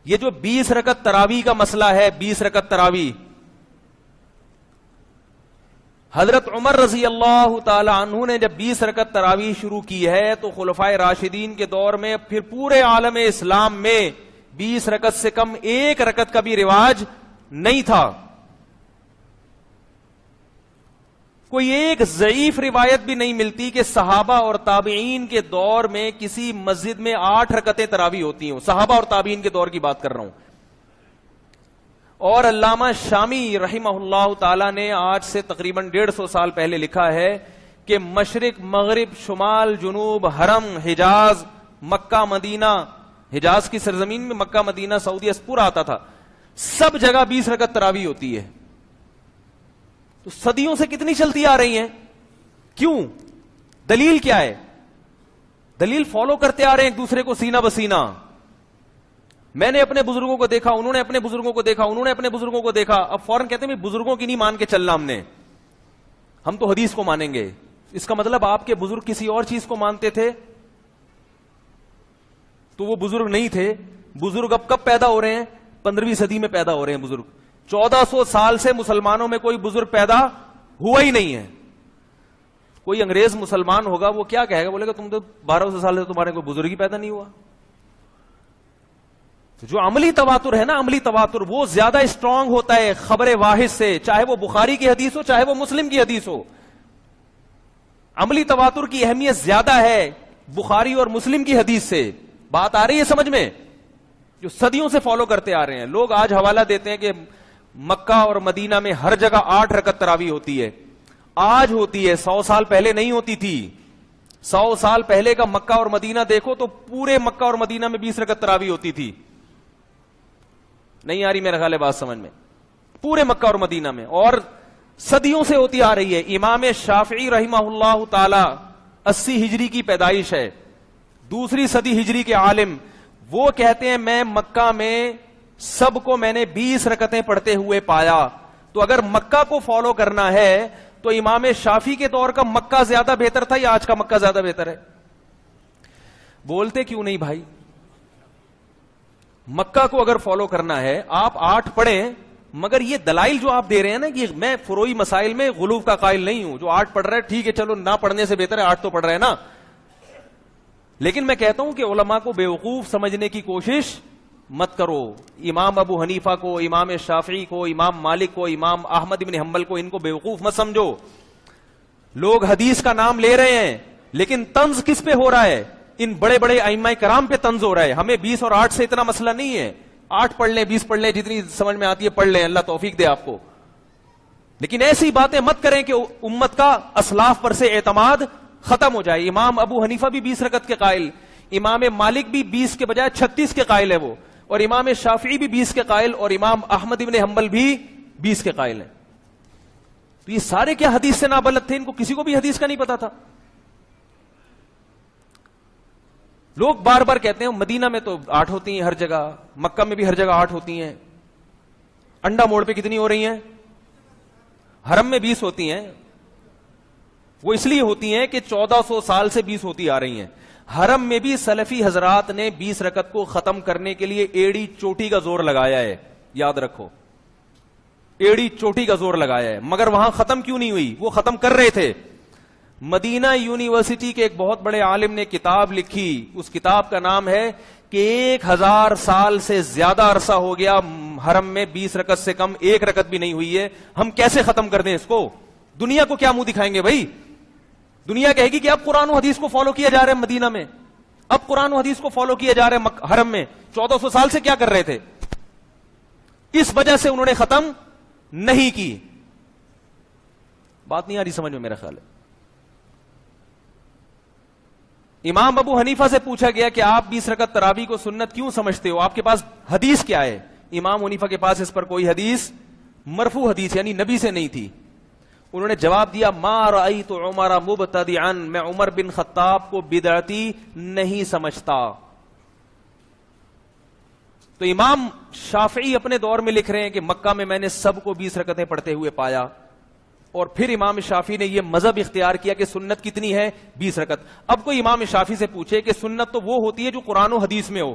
یہ جو 20 رکعت تراویح کا مسئلہ ہے، 20 رکعت تراویح، حضرت عمر رضی اللہ تعالی عنہ نے جب 20 رکعت تراویح شروع کی ہے تو خلفائے راشدین کے دور میں پھر پورے عالم اسلام میں 20 رکعت سے کم ایک رکعت کا بھی رواج نہیں تھا. کوئی ایک ضعیف روایت بھی نہیں ملتی کہ صحابہ اور تابعین کے دور میں کسی مسجد میں 8 رکعتیں تراویح ہوتی ہوں. صحابہ اور تابعین کے دور کی بات کر رہا ہوں. اور علامہ شامی رحمہ اللہ تعالی نے آج سے تقریباً 150 سال پہلے لکھا ہے کہ مشرق مغرب شمال جنوب حرم حجاز مکہ مدینہ، حجاز کی سرزمین میں مکہ مدینہ سعودیہ پورا آتا تھا، سب جگہ 20 رکعت تراویح ہوتی ہے. تو صدیوں سے کتنی چلتی آ رہی ہیں؟ کیوں؟ دلیل کیا ہے؟ دلیل فالو کرتے آ رہے ہیں ایک دوسرے کو سینہ بسینہ. میں نے اپنے بزرگوں کو دیکھا، انہوں نے اپنے بزرگوں کو دیکھا، انہوں نے اپنے بزرگوں کو دیکھا. اب فوراً کہتے ہیں بزرگوں کی نہیں مان کے چلنا، ہم تو حدیث کو مانیں گے. اس کا مطلب آپ کے بزرگ کسی اور چیز کو مانتے تھے تو وہ بزرگ نہیں تھے. بزرگ اب کب پیدا ہو رہے ہیں؟ 15ویں صدی میں پیدا ہو رہے ہیں بزرگ. 1400 سال سے مسلمانوں میں کوئی بزرگ پیدا ہوا ہی نہیں ہے. کوئی انگریز مسلمان ہوگا وہ کیا کہے گا؟ بولے گا تم تو 1200 سال سے تمہارے کوئی بزرگ ہی پیدا نہیں ہوا. جو عملی تواتر ہے نا، عملی تواتر وہ زیادہ اسٹرانگ ہوتا ہے خبر واحد سے، چاہے وہ بخاری کی حدیث ہو چاہے وہ مسلم کی حدیث ہو. عملی تواتر کی اہمیت زیادہ ہے بخاری اور مسلم کی حدیث سے. بات آ رہی ہے سمجھ میں؟ جو صدیوں سے فالو کرتے آ رہے ہیں لوگ آج حوالہ دیتے ہیں کہ مکہ اور مدینہ میں ہر جگہ 8 رکعت تراویح ہوتی ہے. آج ہوتی ہے، 100 سال پہلے نہیں ہوتی تھی. 100 سال پہلے کا مکہ اور مدینہ دیکھو تو پورے مکہ اور مدینہ میں 20 رکعت تراویح ہوتی تھی. نہیں آ رہی میرا خیال ہے بات سمجھ میں؟ پورے مکہ اور مدینہ میں، اور صدیوں سے ہوتی آ رہی ہے. امام شافعی رحمہ اللہ تعالی 80 ہجری کی پیدائش ہے، 2 صدی ہجری کے عالم. وہ کہتے ہیں میں مکہ میں سب کو میں نے 20 رکعتیں پڑھتے ہوئے پایا. تو اگر مکہ کو فالو کرنا ہے تو امام شافعی کے دور کا مکہ زیادہ بہتر تھا یا آج کا مکہ زیادہ بہتر ہے؟ بولتے کیوں نہیں بھائی؟ مکہ کو اگر فالو کرنا ہے آپ 8 پڑھیں، مگر یہ دلائل جو آپ دے رہے ہیں نا کہ میں فروعی مسائل میں غلو کا قائل نہیں ہوں. جو 8 پڑھ رہا ہے ٹھیک ہے، چلو نہ پڑھنے سے بہتر ہے 8 تو پڑھ رہے ہیں نا. لیکن میں کہتا ہوں کہ علماء کو بیوقوف سمجھنے کی کوشش مت کرو. امام ابو حنیفہ کو، امام شافعی کو، امام مالک کو، امام احمد بن حنبل کو، ان کو بیوقوف مت سمجھو. لوگ حدیث کا نام لے رہے ہیں لیکن طنز کس پہ ہو رہا ہے؟ ان بڑے بڑے ائمہ کرام پہ طنز ہو رہا ہے. ہمیں 20 اور 8 سے اتنا مسئلہ نہیں ہے. 8 پڑھ لیں، 20 پڑھ لیں، جتنی سمجھ میں آتی ہے پڑھ لیں، اللہ توفیق دے آپ کو. لیکن ایسی باتیں مت کریں کہ امت کا اسلاف پر سے اعتماد ختم ہو جائے. امام ابو حنیفہ بھی 20 رکعت کے قائل، امام مالک بھی 20 کے بجائے 36 کے قائل ہے وہ، اور امام شافعی بھی 20 کے قائل، اور امام احمد بن حنبل بھی 20 کے قائل ہیں. تو یہ سارے کیا حدیث سے نابلد تھے؟ ان کو کسی کو بھی حدیث کا نہیں پتا تھا. لوگ بار بار کہتے ہیں مدینہ میں تو 8 ہوتی ہیں ہر جگہ، مکہ میں بھی ہر جگہ 8 ہوتی ہیں. انڈا موڑ پہ کتنی ہو رہی ہیں؟ حرم میں 20 ہوتی ہیں. وہ اس لیے ہوتی ہیں کہ 1400 سال سے 20 ہوتی آ رہی ہیں. حرم میں بھی سلفی حضرات نے 20 رکعت کو ختم کرنے کے لیے ایڑی چوٹی کا زور لگایا ہے. یاد رکھو، ایڑی چوٹی کا زور لگایا ہے. مگر وہاں ختم کیوں نہیں ہوئی؟ وہ ختم کر رہے تھے. مدینہ یونیورسٹی کے ایک بہت بڑے عالم نے کتاب لکھی، اس کتاب کا نام ہے کہ 1000 سال سے زیادہ عرصہ ہو گیا حرم میں 20 رکعت سے کم ایک رکعت بھی نہیں ہوئی ہے. ہم کیسے ختم کر دیں اس کو؟ دنیا کو کیا منہ دکھائیں گے بھائی؟ دنیا کہے گی کہ اب قرآن و حدیث کو فالو کیا جا رہا ہے مدینہ میں، اب قرآن و حدیث کو فالو کیا جا رہا ہے حرم میں. 1400 سال سے کیا کر رہے تھے؟ اس وجہ سے انہوں نے ختم نہیں کی. بات نہیں آ رہی سمجھ میں میرا خیال ہے. امام ابو حنیفہ سے پوچھا گیا کہ آپ 20 رکعت تراویح کو سنت کیوں سمجھتے ہو؟ آپ کے پاس حدیث کیا ہے؟ امام حنیفہ کے پاس اس پر کوئی حدیث، مرفوع حدیث یعنی نبی سے نہیں تھی. انہوں نے جواب دیا ما رأیت عمر مبتدعا، میں عمر بن خطاب کو بدعتی نہیں سمجھتا. تو امام شافعی اپنے دور میں لکھ رہے ہیں کہ مکہ میں نے سب کو 20 رکعتیں پڑھتے ہوئے پایا. اور پھر امام شافعی نے یہ مذہب اختیار کیا کہ سنت کتنی ہے؟ 20 رکعت. اب کوئی امام شافعی سے پوچھے کہ سنت تو وہ ہوتی ہے جو قرآن و حدیث میں ہو،